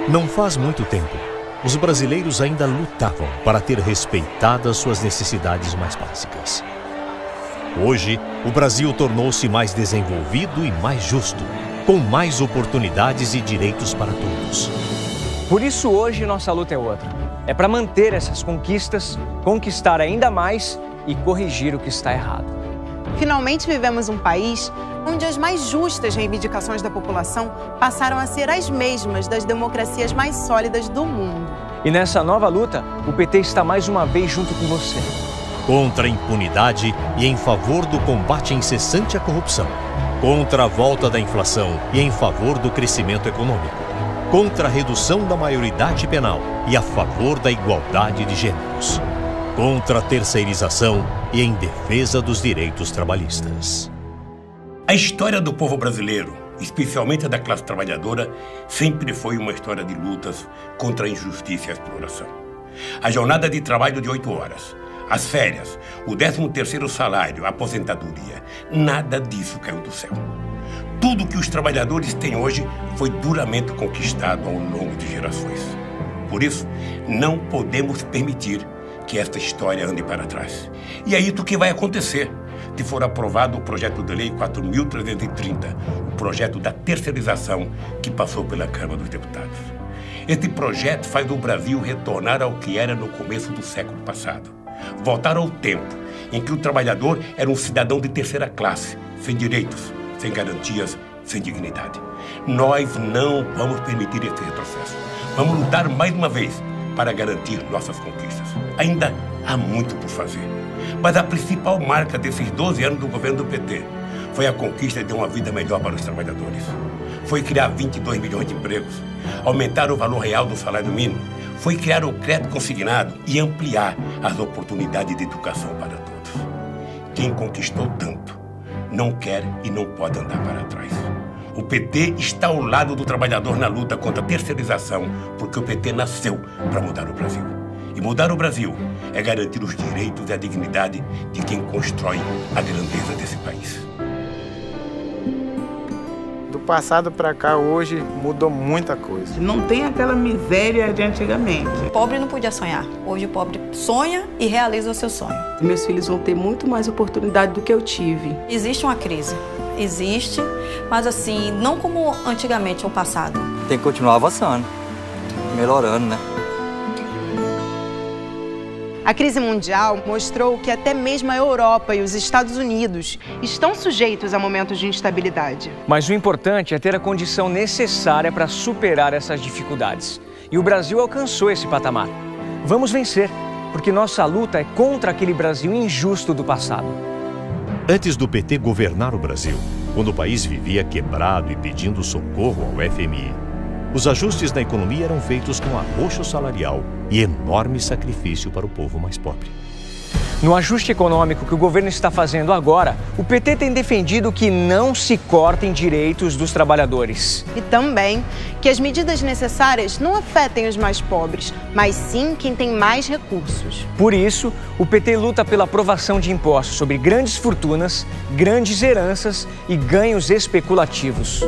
Não faz muito tempo, os brasileiros ainda lutavam para ter respeitadas suas necessidades mais básicas. Hoje, o Brasil tornou-se mais desenvolvido e mais justo, com mais oportunidades e direitos para todos. Por isso, hoje, nossa luta é outra. É para manter essas conquistas, conquistar ainda mais e corrigir o que está errado. Finalmente vivemos um país onde as mais justas reivindicações da população passaram a ser as mesmas das democracias mais sólidas do mundo. E nessa nova luta, o PT está mais uma vez junto com você. Contra a impunidade e em favor do combate incessante à corrupção. Contra a volta da inflação e em favor do crescimento econômico. Contra a redução da maioridade penal e a favor da igualdade de gêneros. Contra a terceirização e em defesa dos direitos trabalhistas. A história do povo brasileiro, especialmente a da classe trabalhadora, sempre foi uma história de lutas contra a injustiça e a exploração. A jornada de trabalho de 8 horas, as férias, o 13º salário, a aposentadoria, nada disso caiu do céu. Tudo que os trabalhadores têm hoje foi duramente conquistado ao longo de gerações. Por isso, não podemos permitir que esta história ande para trás. E é isso que vai acontecer se for aprovado o projeto de lei 4.330, o projeto da terceirização que passou pela Câmara dos Deputados. Este projeto faz o Brasil retornar ao que era no começo do século passado. Voltar ao tempo em que o trabalhador era um cidadão de terceira classe, sem direitos, sem garantias, sem dignidade. Nós não vamos permitir esse retrocesso. Vamos lutar mais uma vez para garantir nossas conquistas. Ainda há muito por fazer. Mas a principal marca desses 12 anos do governo do PT foi a conquista de uma vida melhor para os trabalhadores. Foi criar 22 milhões de empregos, aumentar o valor real do salário mínimo, foi criar o crédito consignado e ampliar as oportunidades de educação para todos. Quem conquistou tanto não quer e não pode andar para trás. O PT está ao lado do trabalhador na luta contra a terceirização, porque o PT nasceu para mudar o Brasil. E mudar o Brasil é garantir os direitos e a dignidade de quem constrói a grandeza desse país. Do passado para cá, hoje, mudou muita coisa. Não tem aquela miséria de antigamente. O pobre não podia sonhar. Hoje o pobre sonha e realiza o seu sonho. Meus filhos vão ter muito mais oportunidade do que eu tive. Existe uma crise. Existe, mas assim, não como antigamente ou passado. Tem que continuar avançando, melhorando, né? A crise mundial mostrou que até mesmo a Europa e os Estados Unidos estão sujeitos a momentos de instabilidade. Mas o importante é ter a condição necessária para superar essas dificuldades. E o Brasil alcançou esse patamar. Vamos vencer, porque nossa luta é contra aquele Brasil injusto do passado. Antes do PT governar o Brasil, quando o país vivia quebrado e pedindo socorro ao FMI, os ajustes na economia eram feitos com arroxo salarial e enorme sacrifício para o povo mais pobre. No ajuste econômico que o governo está fazendo agora, o PT tem defendido que não se cortem direitos dos trabalhadores. E também que as medidas necessárias não afetem os mais pobres, mas sim quem tem mais recursos. Por isso, o PT luta pela aprovação de impostos sobre grandes fortunas, grandes heranças e ganhos especulativos.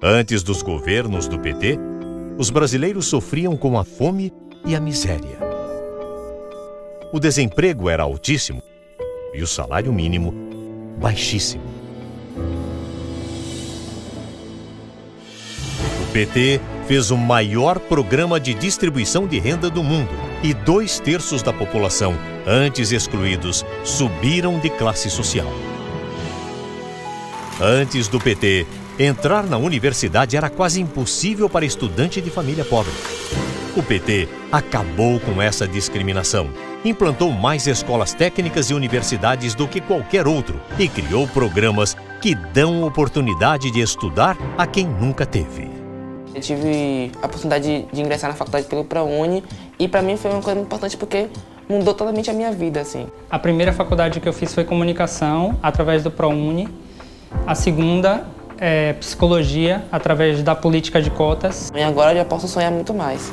Antes dos governos do PT, os brasileiros sofriam com a fome e a miséria. O desemprego era altíssimo e o salário mínimo baixíssimo. O PT fez o maior programa de distribuição de renda do mundo e 2/3 da população, antes excluídos, subiram de classe social. Antes do PT, entrar na universidade era quase impossível para estudante de família pobre. O PT acabou com essa discriminação, implantou mais escolas técnicas e universidades do que qualquer outro e criou programas que dão oportunidade de estudar a quem nunca teve. Eu tive a oportunidade de ingressar na faculdade pelo ProUni e para mim foi uma coisa muito importante porque mudou totalmente a minha vida, assim. A primeira faculdade que eu fiz foi comunicação, através do ProUni. A segunda é psicologia, através da política de cotas. E agora eu já posso sonhar muito mais.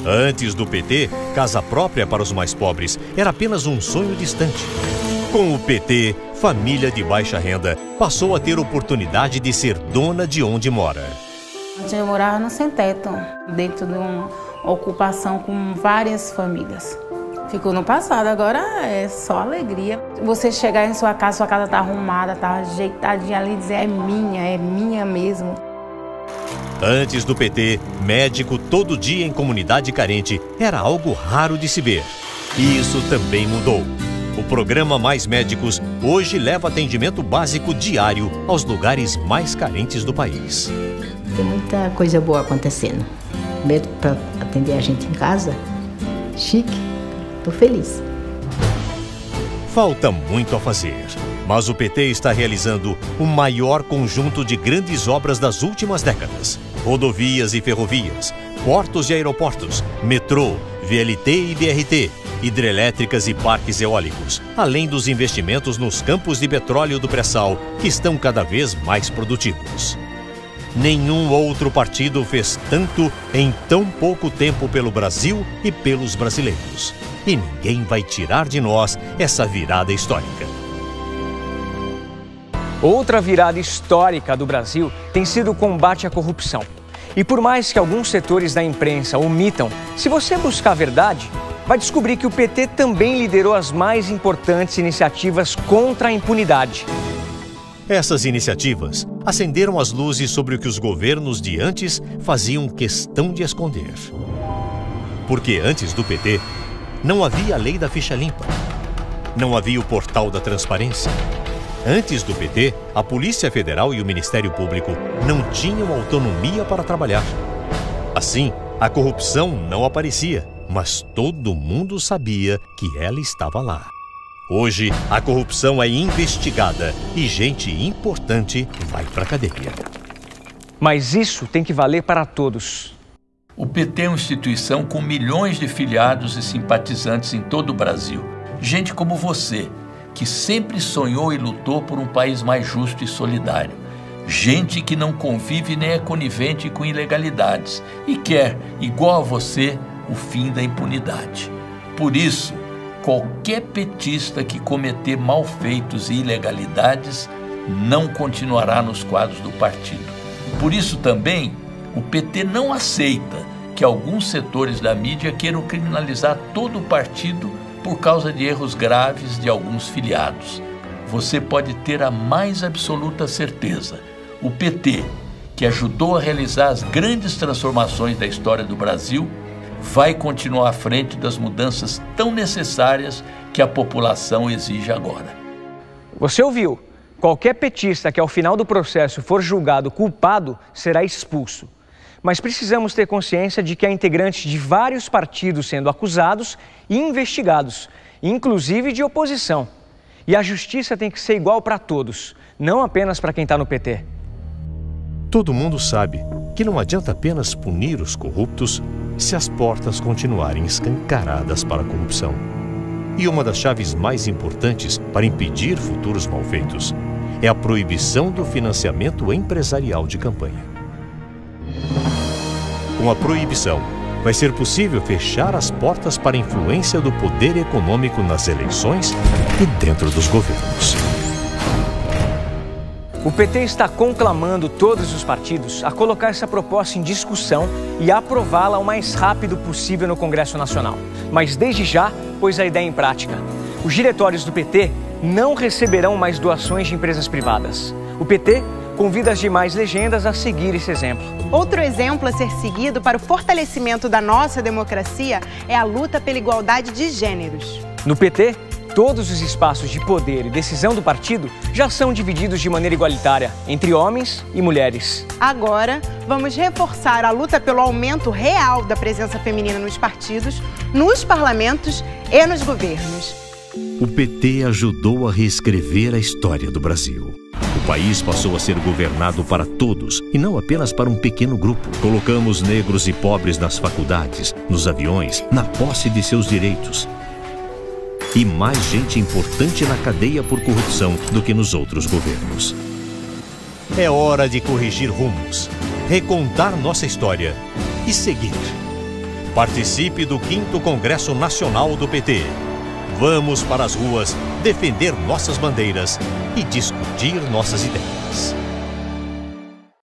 Antes do PT, casa própria para os mais pobres era apenas um sonho distante. Com o PT, família de baixa renda passou a ter oportunidade de ser dona de onde mora. Eu morava no sem-teto, dentro de uma ocupação com várias famílias. Ficou no passado, agora é só alegria. Você chegar em sua casa tá arrumada, tá ajeitadinha ali e dizer é minha mesmo. Antes do PT, médico todo dia em comunidade carente era algo raro de se ver. E isso também mudou. O programa Mais Médicos hoje leva atendimento básico diário aos lugares mais carentes do país. Tem muita coisa boa acontecendo. Mesmo para atender a gente em casa, chique, tô feliz. Falta muito a fazer, mas o PT está realizando o maior conjunto de grandes obras das últimas décadas. Rodovias e ferrovias, portos e aeroportos, metrô, VLT e BRT, hidrelétricas e parques eólicos, além dos investimentos nos campos de petróleo do pré-sal, que estão cada vez mais produtivos. Nenhum outro partido fez tanto em tão pouco tempo pelo Brasil e pelos brasileiros. E ninguém vai tirar de nós essa virada histórica. Outra virada histórica do Brasil tem sido o combate à corrupção. E por mais que alguns setores da imprensa omitam, se você buscar a verdade, vai descobrir que o PT também liderou as mais importantes iniciativas contra a impunidade. Essas iniciativas acenderam as luzes sobre o que os governos de antes faziam questão de esconder. Porque antes do PT, não havia a lei da ficha limpa. Não havia o portal da transparência. Antes do PT, a Polícia Federal e o Ministério Público não tinham autonomia para trabalhar. Assim, a corrupção não aparecia, mas todo mundo sabia que ela estava lá. Hoje, a corrupção é investigada e gente importante vai para a cadeia. Mas isso tem que valer para todos. O PT é uma instituição com milhões de filiados e simpatizantes em todo o Brasil. Gente como você, que sempre sonhou e lutou por um país mais justo e solidário. Gente que não convive nem é conivente com ilegalidades e quer, igual a você, o fim da impunidade. Por isso, qualquer petista que cometer malfeitos e ilegalidades não continuará nos quadros do partido. Por isso também, o PT não aceita que alguns setores da mídia queiram criminalizar todo o partido por causa de erros graves de alguns filiados. Você pode ter a mais absoluta certeza. O PT, que ajudou a realizar as grandes transformações da história do Brasil, vai continuar à frente das mudanças tão necessárias que a população exige agora. Você ouviu? Qualquer petista que ao final do processo for julgado culpado será expulso. Mas precisamos ter consciência de que há integrantes de vários partidos sendo acusados e investigados, inclusive de oposição. E a justiça tem que ser igual para todos, não apenas para quem está no PT. Todo mundo sabe que não adianta apenas punir os corruptos se as portas continuarem escancaradas para a corrupção. E uma das chaves mais importantes para impedir futuros malfeitos é a proibição do financiamento empresarial de campanha. Com a proibição, vai ser possível fechar as portas para a influência do poder econômico nas eleições e dentro dos governos. O PT está conclamando todos os partidos a colocar essa proposta em discussão e aprová-la o mais rápido possível no Congresso Nacional. Mas desde já, pôs a ideia em prática. Os diretórios do PT não receberão mais doações de empresas privadas. O PT convida as demais legendas a seguir esse exemplo. Outro exemplo a ser seguido para o fortalecimento da nossa democracia é a luta pela igualdade de gêneros. No PT, todos os espaços de poder e decisão do partido já são divididos de maneira igualitária entre homens e mulheres. Agora, vamos reforçar a luta pelo aumento real da presença feminina nos partidos, nos parlamentos e nos governos. O PT ajudou a reescrever a história do Brasil. O país passou a ser governado para todos e não apenas para um pequeno grupo. Colocamos negros e pobres nas faculdades, nos aviões, na posse de seus direitos. E mais gente importante na cadeia por corrupção do que nos outros governos. É hora de corrigir rumos, recontar nossa história e seguir. Participe do 5º Congresso Nacional do PT. Vamos para as ruas defender nossas bandeiras e discutir nossas ideias.